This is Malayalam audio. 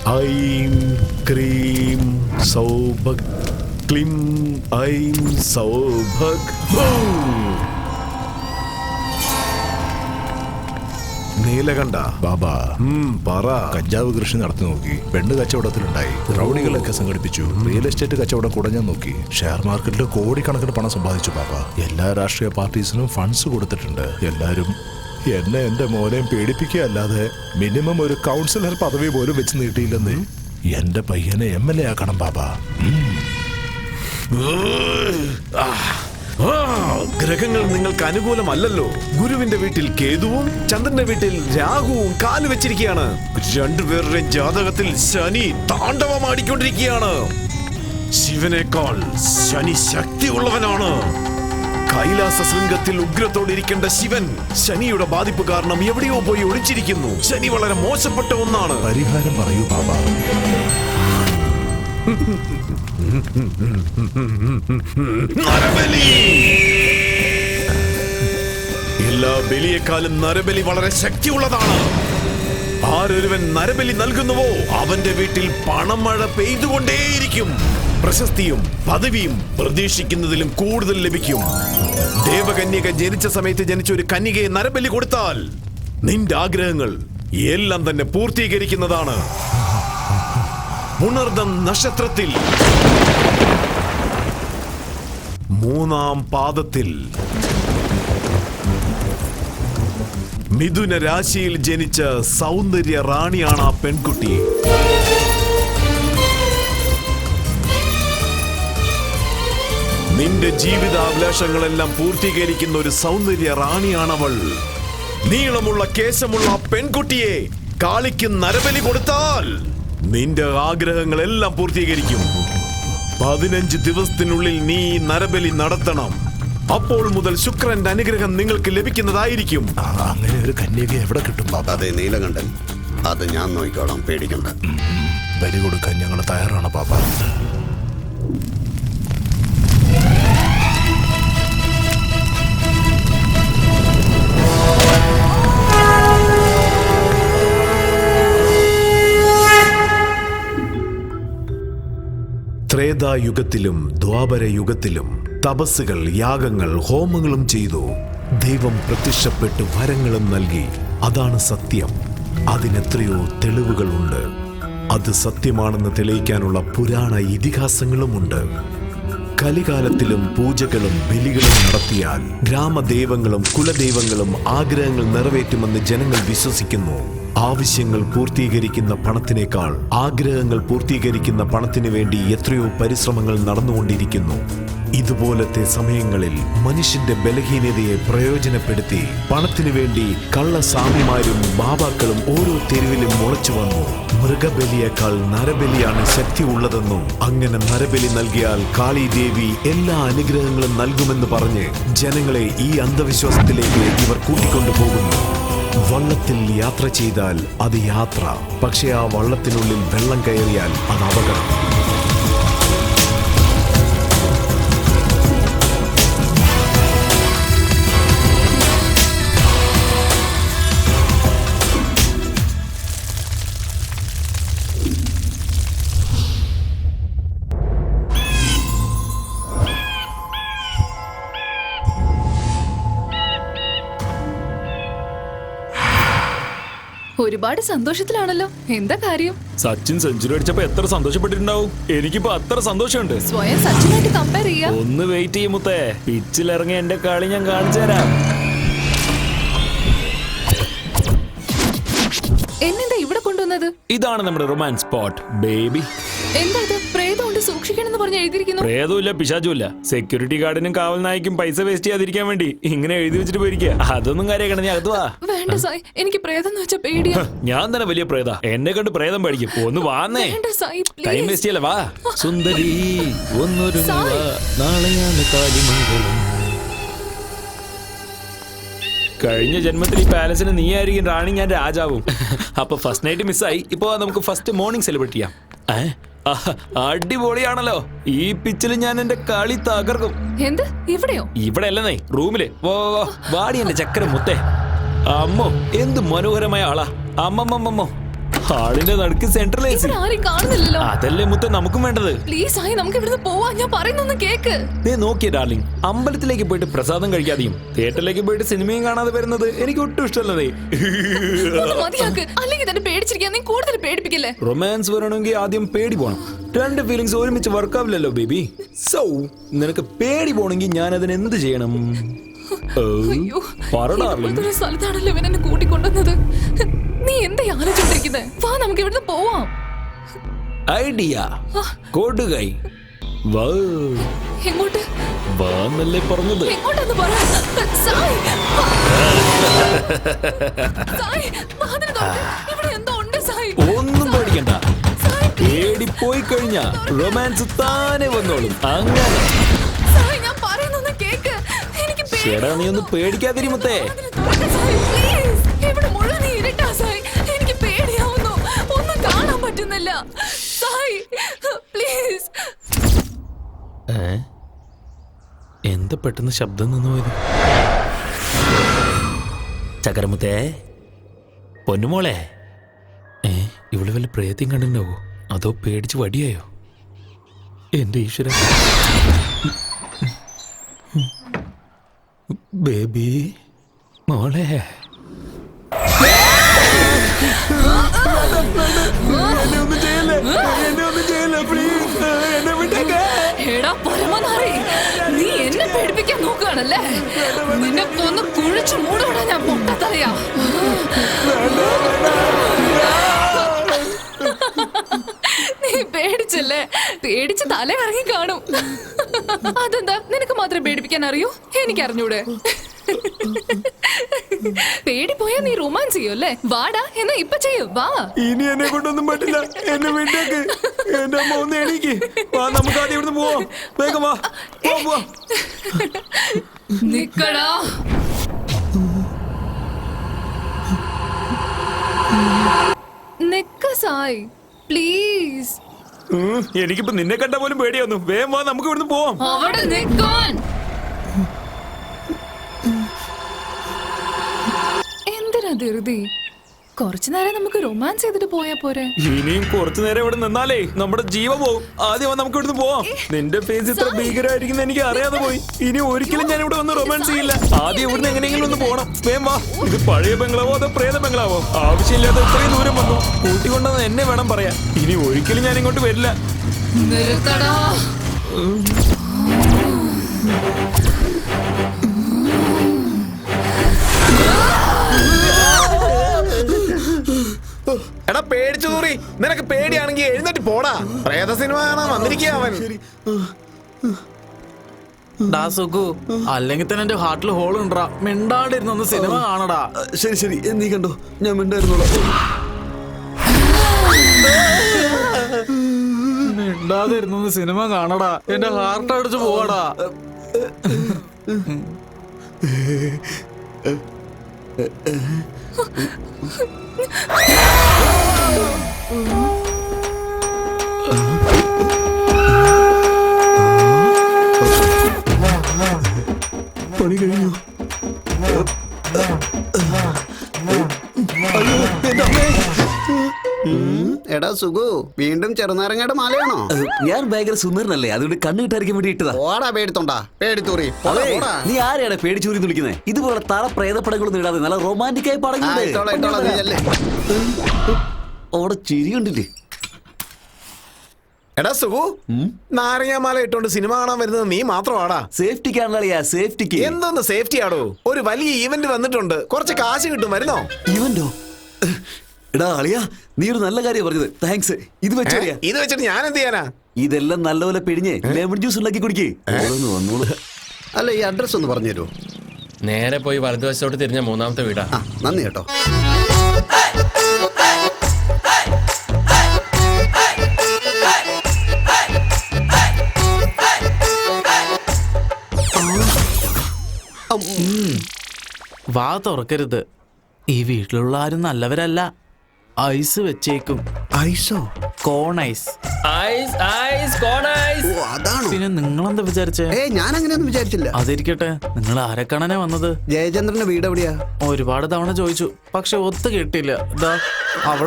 ഐം ക്രീം സൗഭഗ് ക്ലിം ഐം സൗഭഗ്. നീലകണ്ഠ ബാബാ പറ. കഞ്ചാവ് കൃഷി നടത്തി നോക്കി, പെണ്ണ് കച്ചവടത്തിലുണ്ടായി, റൗഡികളൊക്കെ സംഘടിപ്പിച്ചു, റിയൽ എസ്റ്റേറ്റ് കച്ചവടം കുടഞ്ഞാൻ നോക്കി, ഷെയർ മാർക്കറ്റിൽ കോടിക്കണക്കിന് പണം സമ്പാദിച്ചു ബാബാ. എല്ലാ രാഷ്ട്രീയ പാർട്ടീസിനും ഫണ്ട്സ് കൊടുത്തിട്ടുണ്ട്. എല്ലാരും എന്നെ എന്റെ മോനെയും പേടിപ്പിക്കുകയല്ലാതെ മിനിമം ഒരു കൗൺസിലർ പദവി പോലും വെച്ച് നീട്ടിയില്ലെന്ന്. എന്റെ പയ്യനെ MLA ആക്കണം ബാബാ. ഗ്രഹങ്ങൾ നിങ്ങൾക്ക് അനുകൂലമല്ലല്ലോ. ഗുരുവിന്റെ വീട്ടിൽ കേതുവും ചന്ദ്രന്റെ വീട്ടിൽ രാഹുവും കാല് വെച്ചിരിക്കുകയാണ്. രണ്ടുപേരുടെ ജാതകത്തിൽ ശനി താണ്ഡവമാടിക്കൊണ്ടിരിക്കുകയാണ്. ശിവനേക്കാൾ ശനി ശക്തിയുള്ളവനാണ്. കൈലാസ ശൃംഗത്തിൽ ഉഗ്രത്തോടിരിക്കേണ്ട ശിവൻ ശനിയുടെ ബാധിപ്പ് കാരണം എവിടെയോ പോയി ഒളിച്ചിരിക്കുന്നു. ശനി വളരെ മോശപ്പെട്ട ഒന്നാണ്. പരിഹാരം പറയൂ ബാബാ. നരബലി. എല്ലാ ബലിയേക്കാളും നരബലി വളരെ ശക്തിയുള്ളതാണ്. ആരൊരുവൻ നരബലി നൽകുന്നുവോ അവന്റെ വീട്ടിൽ പണമഴ പെയ്തുകൊണ്ടേയിരിക്കും. പ്രശസ്തിയും പദവിയും പ്രതീക്ഷിക്കുന്നതിലും കൂടുതൽ ലഭിക്കും. ദേവകന്യക ജനിച്ച സമയത്ത് ജനിച്ച ഒരു കന്യകയെ നരബലി കൊടുത്താൽ നിന്റെ ആഗ്രഹങ്ങൾ എല്ലാം തന്നെ പൂർത്തീകരിക്കുന്നതാണ്. പുണർദം നക്ഷത്രത്തിൽ 3-ാം പാദത്തിൽ മിഥുന രാശിയിൽ ജനിച്ച സൗന്ദര്യ റാണിയാണ് ആ പെൺകുട്ടി. നിന്റെ ജീവിതാഭിലാഷങ്ങളെല്ലാം പൂർത്തീകരിക്കുന്ന ഒരു സൗന്ദര്യ റാണിയാണവൾ. നീളമുള്ള കേശമുള്ള ആ പെൺകുട്ടിയെ കാളിക്ക് നരബലി കൊടുത്താൽ നിന്റെ ആഗ്രഹങ്ങളെല്ലാം പൂർത്തീകരിക്കും. 15 ദിവസത്തിനുള്ളിൽ നീ നരബലി നടത്തണം. അപ്പോൾ മുതൽ ശുക്രന്റെ അനുഗ്രഹം നിങ്ങൾക്ക് ലഭിക്കുന്നതായിരിക്കും. അങ്ങനെ ഒരു കന്യക എവിടെ കിട്ടും ബാബാ? അതെ നീലകണ്ഠൻ, അത് ഞാൻ നോക്കിക്കോളാം, പേടിക്കണ്ട. ബലി കൊടുക്കാൻ ഞങ്ങൾ തയ്യാറാണ് ബാബാ. ത്രേതായുഗത്തിലും ദ്വാപര യുഗത്തിലും തപസ്സുകൾ, യാഗങ്ങൾ, ഹോമങ്ങളും ചെയ്തു. ദൈവം പ്രത്യക്ഷപ്പെട്ട് വരങ്ങളും നൽകി. അതാണ് സത്യം. അതിനെത്രയോ തെളിവുകളുണ്ട്. അത് സത്യമാണെന്ന് തെളിയിക്കാനുള്ള പുരാണ ഇതിഹാസങ്ങളുമുണ്ട്. കലികാലത്തിലും പൂജകളും ബലികളും നടത്തിയാൽ ഗ്രാമദൈവങ്ങളും കുലദൈവങ്ങളും ആഗ്രഹങ്ങൾ നിറവേറ്റുമെന്ന് ജനങ്ങൾ വിശ്വസിക്കുന്നു. ആവശ്യങ്ങൾ പൂർത്തീകരിക്കുന്ന പണത്തിനേക്കാൾ ആഗ്രഹങ്ങൾ പൂർത്തീകരിക്കുന്ന പണത്തിനു വേണ്ടി എത്രയോ പരിശ്രമങ്ങൾ നടന്നുകൊണ്ടിരിക്കുന്നു. ഇതുപോലത്തെ സമയങ്ങളിൽ മനുഷ്യന്റെ ബലഹീനതയെ പ്രയോജനപ്പെടുത്തി പണത്തിനു വേണ്ടി കള്ളസ്വാമിമാരും ബാബാക്കളും ഓരോ തെരുവിലും മുളച്ചു വന്നു. മൃഗബലിയേക്കാൾ നരബലിയാണ് ശക്തി ഉള്ളതെന്നും അങ്ങനെ നരബലി നൽകിയാൽ കാളി ദേവി എല്ലാ അനുഗ്രഹങ്ങളും നൽകുമെന്ന് പറഞ്ഞ് ജനങ്ങളെ ഈ അന്ധവിശ്വാസത്തിലേക്ക് ഇവർ കൂട്ടിക്കൊണ്ടുപോകുന്നു. വള്ളത്തിൽ യാത്ര ചെയ്താൽ അത് യാത്ര, പക്ഷെ ആ വള്ളത്തിനുള്ളിൽ വെള്ളം കയറിയാൽ അത് അപകടം. ഒരുപാട് സന്തോഷത്തിലാണല്ലോ. എന്താ കാര്യം? സച്ചിൻ സെഞ്ചുറി അടിച്ചപ്പോ എത്ര സന്തോഷപ്പെട്ടിട്ടുണ്ടാവും. എനിക്കിപ്പോ അത്ര സന്തോഷമുണ്ട്. സ്വയം സച്ചിനായിട്ട് കമ്പയർ ചെയ്യാ. ഒന്ന് വെയിറ്റ് ചെയ്യും മുത്തേ, പിച്ചിലിറങ്ങി എന്റെ കളി ഞാൻ കാണിച്ചു തരാം. എന്നെന്താ ഇവിടെ കൊണ്ടുവന്നത്? ഇതാണ് നമ്മുടെ റൊമാൻസ് സ്പോട്ട് ബേബി. എന്താ ഇത്? പ്രേതം കൊണ്ട് സൂക്ഷിക്കണമെന്ന് പറഞ്ഞ് എഴുതിയിരിക്കുന്നു. പ്രേതമില്ല, പിശാചുമില്ല. സെക്യൂരിറ്റി ഗാർഡിനും കാവൽ നായ്ക്കും പൈസ വേസ്റ്റ് ചെയ്യാതിരിക്കാൻ വേണ്ടി ഇങ്ങനെ എഴുതി വെച്ചിട്ട് പോയിരിക്കുക. അതൊന്നും കാര്യമാക്കണ, നീ അകത്ത് വാ. വേണ്ട സായ്, എനിക്ക് പ്രേതം എന്ന് വെച്ചാ പേടിയാ. ഞാൻ തന്നെ വലിയ പ്രേത, എന്നെ കണ്ട് പ്രേതം പഠിക്കും. ഒന്ന് വാന്നേ, വേണ്ട സായ്, please. ടൈം വേസ്റ്റ് ചെയ്യല്ല, വാ. സുന്ദരി ഒന്നൊരു നാളെയാണ് കാലിമംഗലം. കഴിഞ്ഞ ജന്മത്തിൽ ഈ പാലസിന് നീ ആയിരിക്കും റാണി, ഞാൻ രാജാവും. അപ്പൊ ഫസ്റ്റ് നൈറ്റ് മിസ്സായി. ഇപ്പൊ നമുക്ക് ഫസ്റ്റ് മോർണിംഗ് സെലിബ്രേറ്റ് ചെയ്യാം. അടിപൊളിയാണല്ലോ. ഈ പിച്ചിൽ ഞാൻ എന്റെ കളി തകർക്കും. എന്ത്? ഇവിടെയോ? ഇവിടെ അല്ലെന്നേ, റൂമില്. വാടി എന്റെ ചക്കര മുത്തേ. അമ്മോ, എന്ത് മനോഹരമായ ആളാ. അമ്മമ്മമ്മോ, ഹാളിന്റെ നടുക്ക് സെൻട്രൽ AC. ഇവിടെ ആരും കാണുന്നില്ലല്ലോ. അതല്ലേ മുത്തേ നമുക്കും വേണ്ടത്. പ്ലീസ് ആയി നമുക്ക് ഇവിടുന്ന് പോവാ. ഞാൻ പറയുന്നൊന്ന് കേക്ക്. നീ നോക്കിയേ ഡാർലിംഗ്, അമ്പലത്തിലേക്ക് പോയിട്ട് പ്രസാദം കഴിക്കാതെയും തിയേറ്ററിലേക്ക് പോയിട്ട് സിനിമയും കാണാതെ വരുന്നത് എനിക്ക് ഒട്ടും ഇഷ്ടമല്ലതേ. ഒന്ന് മതിയാക്ക്. അല്ലെങ്കിൽ തന്നെ പേടിച്ചിരിക്കാൻ നീ കൂടുതൽ പേടിപ്പിക്കല്ലേ. റൊമാൻസ് വരണമെങ്കിൽ ആദ്യം പേടി പോണം. രണ്ട് ഫീലിങ്സ് ഒരുമിച്ച് വർക്കാവില്ലല്ലോ ബേബി. സോ നിനക്ക് പേടി പോണെങ്കിൽ ഞാൻ അതിന് എന്ത് ചെയ്യണം? അയ്യോ, പറ ഡാർലിംഗ്. ഇതുപോലത്തെ ഒരു സ്ഥലത്താണല്ലോ ഇവൻ എന്നെ കൂട്ടിക്കൊണ്ടുവന്നത്. നീ എന്താ ആലോചിച്ചോണ്ടിരിക്കുന്നത്? വാ നമുക്ക് ഇവിടുന്ന് പോവാം. ഐഡിയ കൊടുകൈ. വാ എങ്ങോട്ട്? വാ എന്നല്ലേ പറഞ്ഞത്. എങ്ങോട്ടെന്ന് പറ. സായ്, സായ്, വാതില് തുറക്ക്. ഇവിടെ എന്തോ ഉണ്ട് സായ്. ഒന്നും പേടിക്കണ്ട. സായ്, പേടി പോയി കഴിഞ്ഞാ റൊമാൻസ് താനെ വന്നോളും. അങ്ങനെ സായ്, ഞാൻ പറയുന്നൊന്ന് കേക്ക്. എനിക്ക് ചേടാ നീ ഒന്ന് പേടിക്കാതിരിമത്തേ. വാതില് തുറക്ക് സായ്, please. ഇവിടെ മുഴുവൻ ഇരുട്ടാ സായ്. എനിക്ക് പേടിയാവുന്നു. ഒന്നും കാണാൻ പറ്റുന്നില്ല സായ്, പ്ലീസ്. എന്താ പെട്ടെന്ന് ശബ്ദം നിന്നു പോയത്? ചകരമുത്തേ, പൊന്നുമോളെ. ഇവിടെ വല്ല പ്രേത്യം കണ്ടിട്ടുണ്ടാവോ? അതോ പേടിച്ച് വടിയായോ? എന്റെ ഈശ്വര. ബേബി മോളെ. എടാ പരമനാറി, നീ എന്നെ പേടിപ്പിക്കാൻ നോക്കുകയാണല്ലേ? നിന്നെ കൊന്ന് കുഴിച്ചു മൂടോടാ ഞാൻ പൊട്ടത്തറിയാ. നീ പേടിച്ചല്ലേ? പേടിച്ച് തല ഇറങ്ങി കാണും. അതെന്താ നിനക്ക് മാത്രം പേടിപ്പിക്കാൻ അറിയൂ? എനിക്ക് അറിഞ്ഞൂടെ? പേടി പോയാ നീ റൊമാൻസ് ചെയ്യൂല്ലേ? വാടാ, എന്നാ ഇപ്പൊ ചെയ്യൂ. വാ. ഇനി എന്നെ കൊണ്ടൊന്നും പറ്റില്ല. എന്നെ വീട്ടിലേക്ക് എന്റെ അമ്മ ഒന്ന് എണീക്ക്. വാ നമുക്ക് ആദ്യം ഇവിടുന്ന് പോവാം. വേഗം വാ. പോ. നിക്കടാ. നിക്ക സായ്, പ്ലീസ്. എനിക്കിപ്പോ നിന്നെ കണ്ട പോലും പേടിയാന്നു. വേഗം വാ നമുക്ക് ഇവിടുന്ന് പോവാം. അവിടെ നിക്കാൻ. എന്തിനാ ധൃതി? കുറച്ചു നേരം നമുക്ക് റൊമാൻസ് ചെയ്തിട്ട് പോയാ പോരെ? ഇനിയും കുറച്ചു നേരം ഇവിടെ നിന്നാലേ നമ്മുടെ ജീവൻ പോകും. ആദ്യം വാ നമുക്ക് ഇവിടുന്ന് പോവാം. നിന്റെ ഫേസ് ഇത്ര ഭീകരമായിരിക്കും എനിക്ക് അറിയാതെ പോയി. ഇനി ഒരിക്കലും ഞാൻ ഇവിടെ വന്ന് റൊമാൻസ് ചെയ്യില്ല. ആദ്യം ഇവിടുന്ന് എങ്ങനെയെങ്കിലും ഒന്ന് പോകണം. വേഗം വാ. ഇത് പഴയ ബംഗ്ലാവോ അതോ പ്രേത ബംഗ്ലാവോ? ആവശ്യമില്ലാതെ ഇത്രയും ദൂരം വന്നു. കൂട്ടിക്കൊണ്ടെന്ന് എന്നെ വേണം പറയാൻ. ഇനി ഒരിക്കലും ഞാൻ ഇങ്ങോട്ട് വരില്ല. നിർത്തടാ. എടാ പേടിച്ചു തൂറി. നിനക്ക് പേടിയാണെങ്കിൽ എഴുന്നേറ്റ് പോടാ. പ്രേത സിനിമ കാണാൻ വന്നിരിക്കുക അവൻ. അല്ലെങ്കിൽ തന്നെ എന്റെ ഹാർട്ടിൽ ഹോൾ ഉണ്ടാ. മിണ്ടാണ്ടിരുന്നൊന്ന് സിനിമ കാണടാ. ശരി ശരി, നീ കണ്ടോ, ഞാൻ മിണ്ടായിരുന്നോളാം. മിണ്ടാതിരുന്നൊന്ന് സിനിമ കാണടാ. എന്റെ ഹാർട്ട് അടിച്ചു പോവാടാ. പണി കഴിഞ്ഞു. എടാ സുഖു, വീണ്ടും ചെറുനാരങ്ങയുടെ മാലയാണോ? ഞാൻ ഭയങ്കര സുന്ദരനല്ലേ, അതുകൊണ്ട് കണ്ണു കിട്ടാതിരിക്കാൻ വേണ്ടി ഇട്ടതാ. ഓടാ പേടിത്തോണ്ടാ, പേടിത്തൂറി. അതെ, നീ ആരെയാണ് പേടിച്ചൂരി വിളിക്കുന്നത്? ഇതുപോലെ തറ പ്രേതപ്പടങ്ങളൊന്നും ഇടാതെ നല്ല റൊമാൻറ്റിക്കായി പറഞ്ഞു. അവിടെ ചിരി കണ്ടില്ലേ? എടാ സുഖു, നാരങ്ങാമാല ഇട്ടോണ്ട് സിനിമ കാണാൻ വരുന്നത് നീ മാത്രമാടാ. സേഫ്റ്റിക്കാണല്ലോ, സേഫ്റ്റിക്ക്. എന്തൊന്ന് സേഫ്റ്റി ആടോ? ഒരു വലിയ ഈവന്റ് വന്നിട്ടുണ്ട്. കുറച്ച് കാശ് കിട്ടും, വരുന്നോ? ഇവന്റോ? എടാ അളിയാ, നീ ഒരു നല്ല കാര്യം പറഞ്ഞത്. താങ്ക്സ്. ഇത് വെച്ചോളിയാ. ഇത് വെച്ചിട്ട് ഞാൻ എന്ത് ചെയ്യാനാ? ഇതെല്ലാം നല്ലപോലെ പിഴിഞ്ഞ് ലെമൺ ജ്യൂസ് ഉണ്ടാക്കി കുടിക്കേ. വന്നോളൂ. അല്ല, ഈ അഡ്രസ് ഒന്ന് പറഞ്ഞു തരുമോ? നേരെ പോയി വലതുവശത്തോട്ട് തിരിഞ്ഞ മൂന്നാമത്തെ വീടാ. നന്ദി കേട്ടോ. വാ തുറക്കരുത്. ഈ വീട്ടിലുള്ള ആരും നല്ലവരല്ല. ഐസ് വെച്ചേക്കും. ഐസോ? കോൺ ഐസ്. ഐസ് ഐസ് കോൺ ഐസ്. ഓ, അതാണോ? പിന്നെ നിങ്ങളെന്താ വിചാരിച്ചേ? ഞാൻ അങ്ങനെയൊന്നും വിചാരിച്ചില്ല. അതിരിക്കട്ടെ, നിങ്ങൾ ആരെ കാണാനാ വന്നത്? ജയചന്ദ്രന്റെ വീട് എവിടെയാ? ഒരുപാട് തവണ ചോദിച്ചു, പക്ഷെ ഒത്തു കിട്ടില്ല. അവിടെ